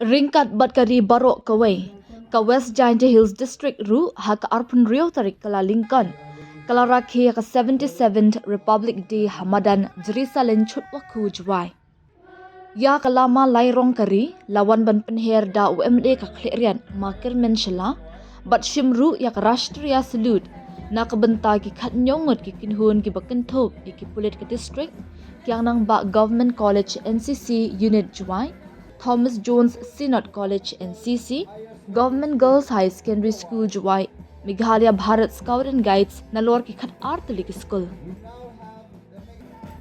Ringkat bat kari barok kawai. Ka West Giant Hills District ru ha ka arpun rio tarik kala Lincoln. Kala rakhe ka 77th Republic Day Hamadan Jerusalem chutwaku Jowai. Ya kalama lairong kari lawan ban penher da UMD ka klerian makir menshela bat shimru ya ka Rashtriya Syllad na kabenta ki khat nyongot ki kinhun ki bakentop ki pulit ka district kyang nang ba Government College NCC Unit Jowai, Thomas Jones Synod College NCC, Government Girls High Secondary School Jowai, Meghalaya Bharat Scout and Guides nalor ki khat artalik school.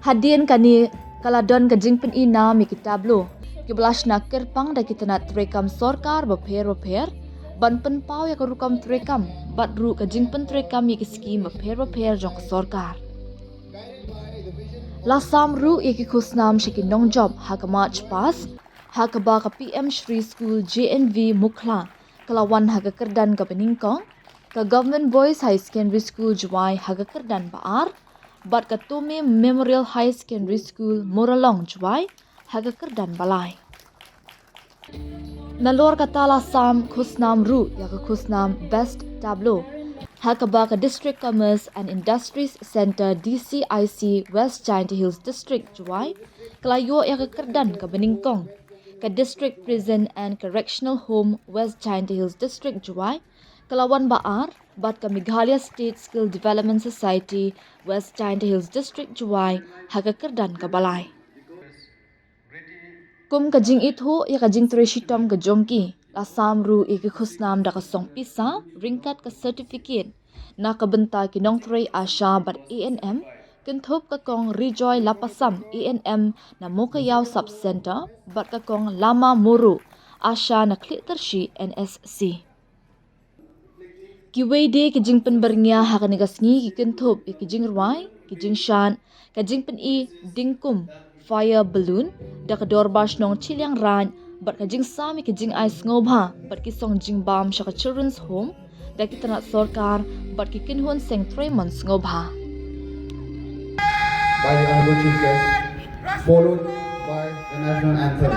Hadian kani kaladon ka jingpen ina mi kitablo ki belas na kerpang da kitana trekam sorkar bapher ban pen pau ya karukam trekam bat ru ka jingpen trekam ki scheme bapher jong sorkar. La samru ki khusnam shiki nong job ha ka march pass ha ka ba ka PM Shri School JNV Mukla kalawan ha ka kerdan ka peningkong ka Government Boys High Secondary School Jowai ha ka kerdan baar bat ka Tome Memorial High Secondary School Moralong Jowai ha ka kerdan balai. Nalor ka tala sam khusnam ru ya ka khusnam best tablo ha ka ba ka District Commerce and Industries Center DCIC West Giant Hills District Jowai kalayo ya ka kerdan ka beningkong ka District Prison and Correctional Home West Giant Hills District Jowai kalawan baar bat ka Meghalaya State Skill Development Society West Giant Hills District Jowai ha ka kerdan ka balai. Kum ka jing itho ya ka jing treshitom ka jongki la samru ki khusnam da ka song pisa ringkat ka certificate na ka benta ki nong tre asha bat ANM kenthop ka kong rejoy lapasam ANM na mokayaw sub center bat ka kong lama muru asha na klitershi NSC. Kiway de ki jing pen bernya ha ka negasngi ki kenthop ki jing rwai ki jing shan ka jing pen i dingkum fire balloon da ka dorbash nong chilyang ran bat ka jing sami ki jing ice ngobha bat ki song jing bam sha ka children's home da ki tanat sorkar bat ki kinhun seng 3 months ngobha. By the Honorable Chief Guest, followed by the National Anthem.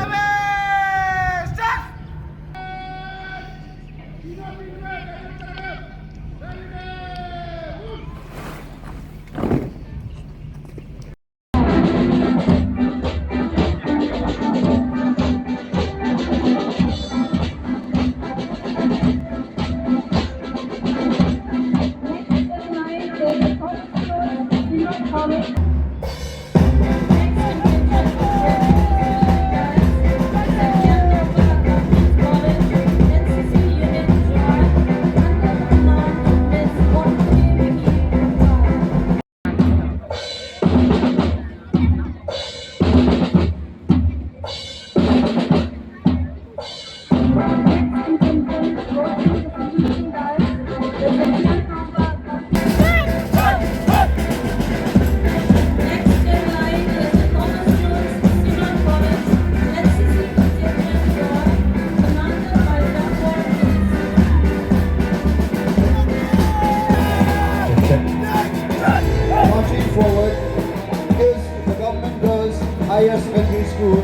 Higher Secondary School,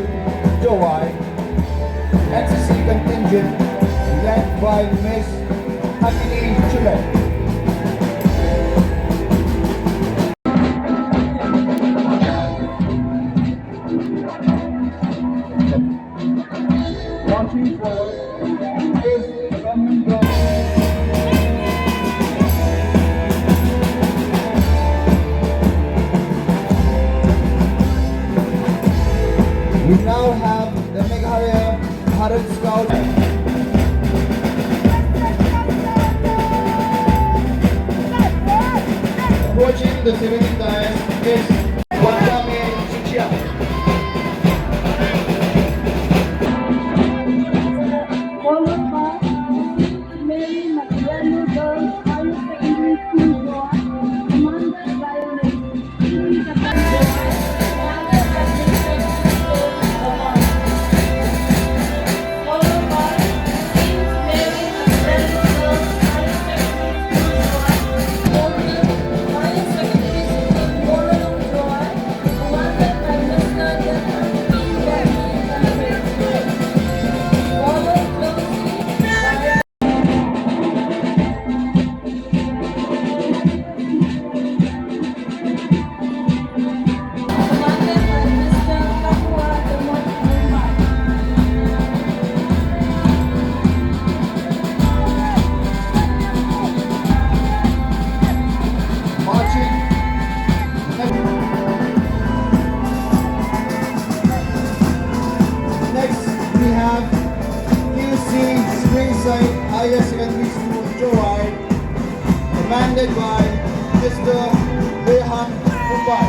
Jowai, NCC contingent led by Miss Syllad. Marching forward is the government girls. We now have the Meghalaya Bharat Scout. Approaching the civilian dais is Wakame Shiksha. Followed by Mary Magdalene Girls High Secondary School, Jowai, commanded by commanded by Mr. Rehan Mumbai.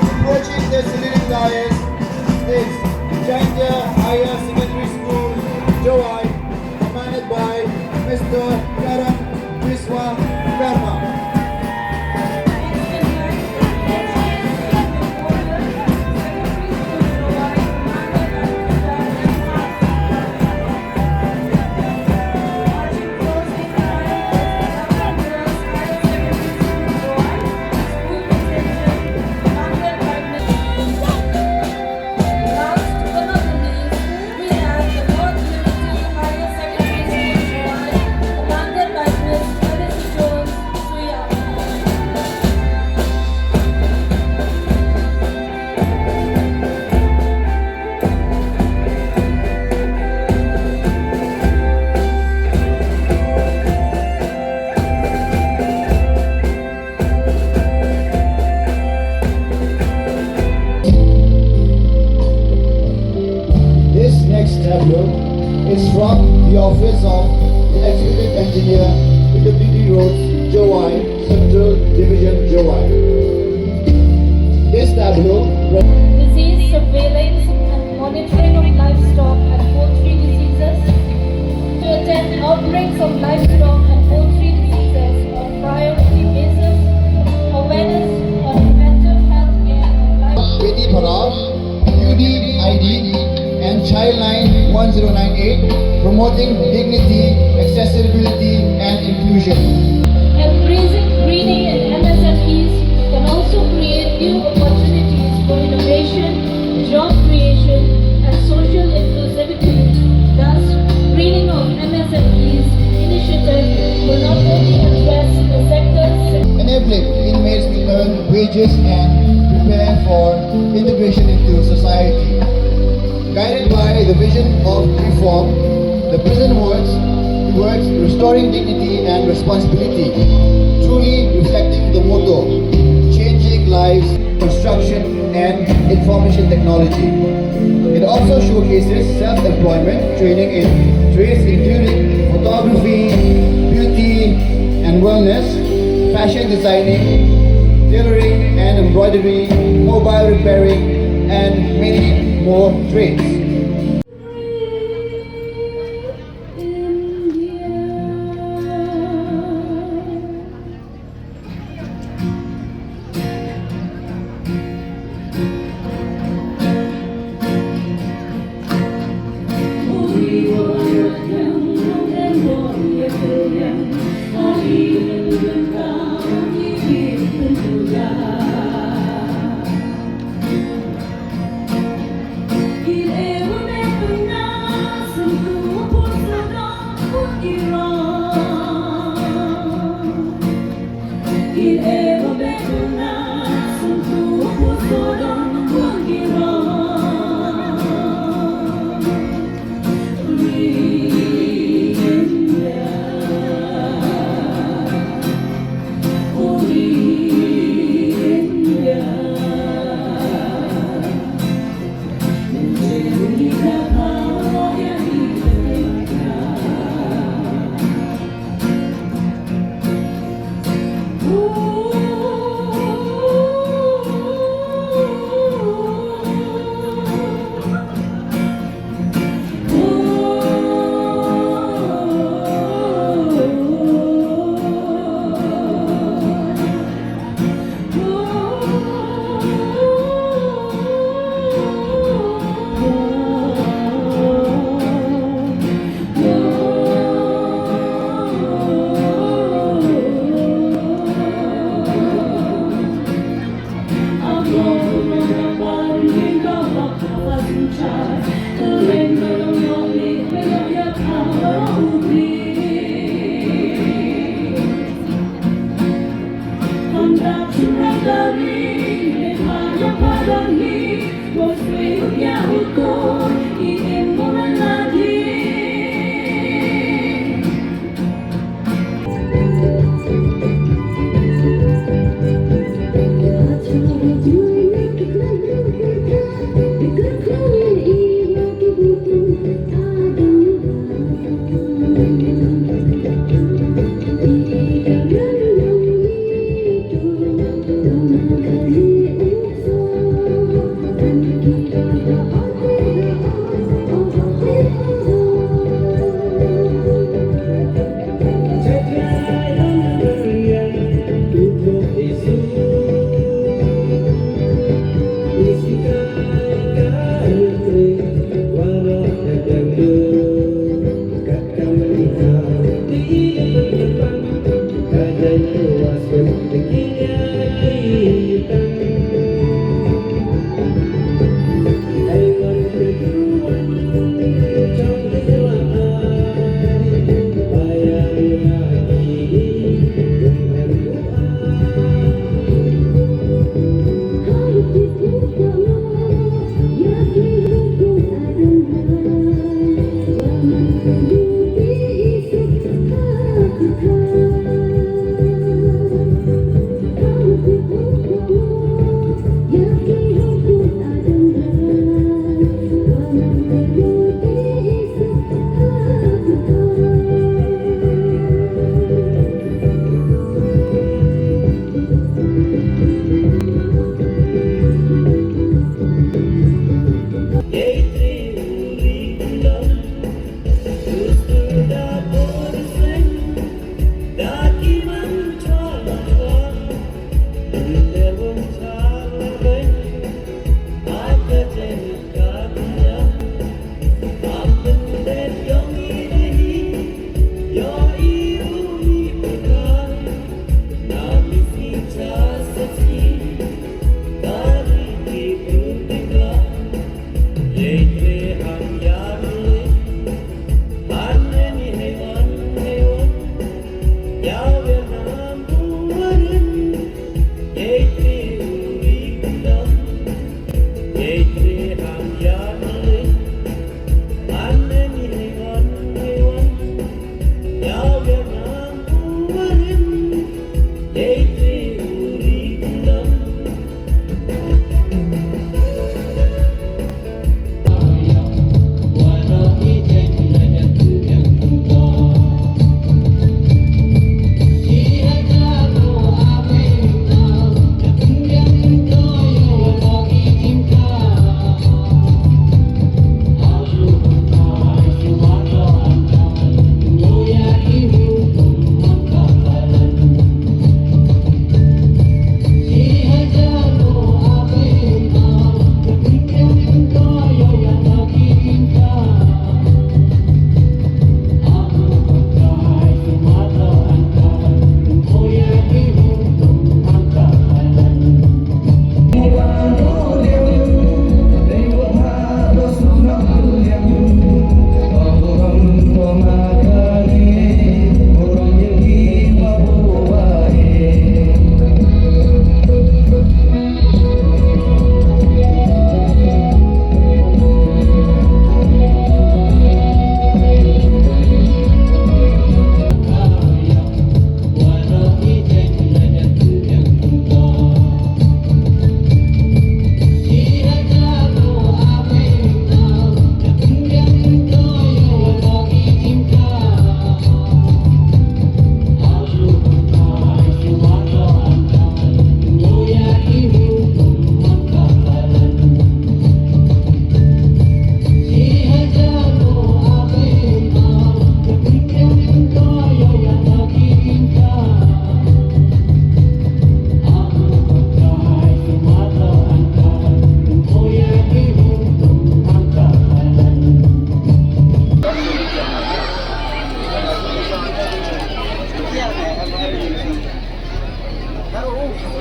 Approaching the Syllad dais is Jangja Higher Secondary School, Jowai, commanded by Mr. Karan Viswa Verma. This next tableau is from the office of the Executive Engineer, PWD Roads, Jowai, Central Division, Jowai. This tableau Disease surveillance and monitoring of livestock and poultry diseases to attend outbreaks of livestock and poultry diseases on priority basis, awareness on preventive health care of livestock. Betty Bharat, UDID, and Childline 1098, promoting dignity, accessibility, and inclusion. Embracing greening in MSMEs can also create new opportunities for innovation, job creation, and social inclusivity. Thus, greening of MSMEs initiative will not only address the sector's Enabling inmates to earn wages and prepare for integration into society. Guided by the vision of reform, the prison works towards restoring dignity and responsibility, truly reflecting the motto, changing lives, construction and information technology. It also showcases self-employment training in trades including photography, beauty and wellness, fashion designing, tailoring and embroidery, mobile repairing, and many more trades. He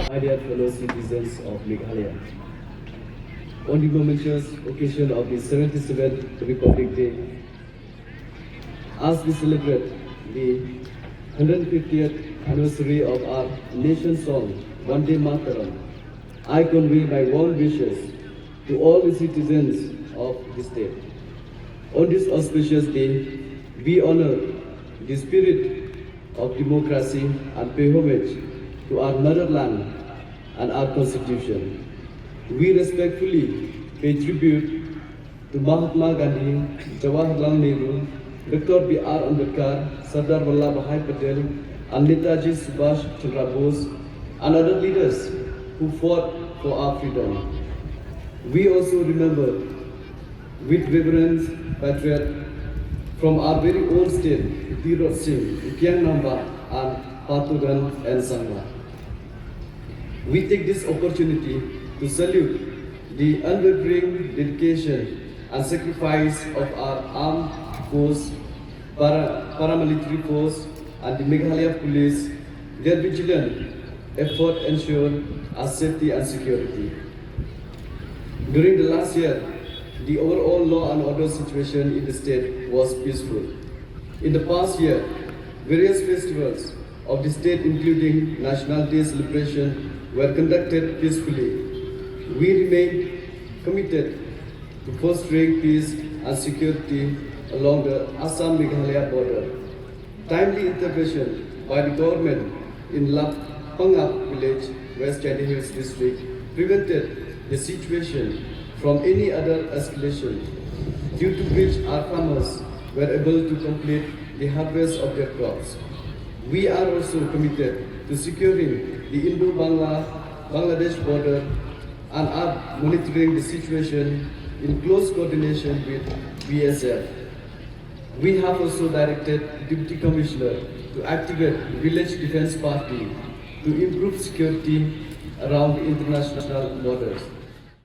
My dear fellow citizens of Meghalaya, on the momentous occasion of the 77th Republic Day, as we celebrate the 150th anniversary of our nation's song, Vande Mataram, I convey my warm wishes to all the citizens of the state. On this auspicious day, we honor the spirit of democracy and pay homage to our motherland and our constitution. We respectfully pay tribute to Mahatma Gandhi, Jowai Nehru, Dr. B.R. Ambedkar, Sardar Vallabhbhai Patel, and Netaji Subhash Chandra Bose, and other leaders who fought for our freedom. We also remember with reverence patriot from our very own state, Tirot Singh, Kiang Namba, and Patugan and Sangha. We take this opportunity to salute the unwavering dedication and sacrifice of our armed force, paramilitary force, and the Meghalaya police. Their vigilant effort ensure our safety and security. During the last year, the overall law and order situation in the state was peaceful. In the past year, various festivals of the state, including National Day celebration, were conducted peacefully. We remain committed to fostering peace and security along the Assam-Meghalaya border. Timely intervention by the government in Pangap village, West China Hills district, prevented the situation from any other escalation, due to which our farmers were able to complete the harvest of their crops. We are also committed to securing the Indo-Bangladesh border and are monitoring the situation in close coordination with BSF. We have also directed the Deputy Commissioner to activate the Village Defense Party to improve security around the international borders.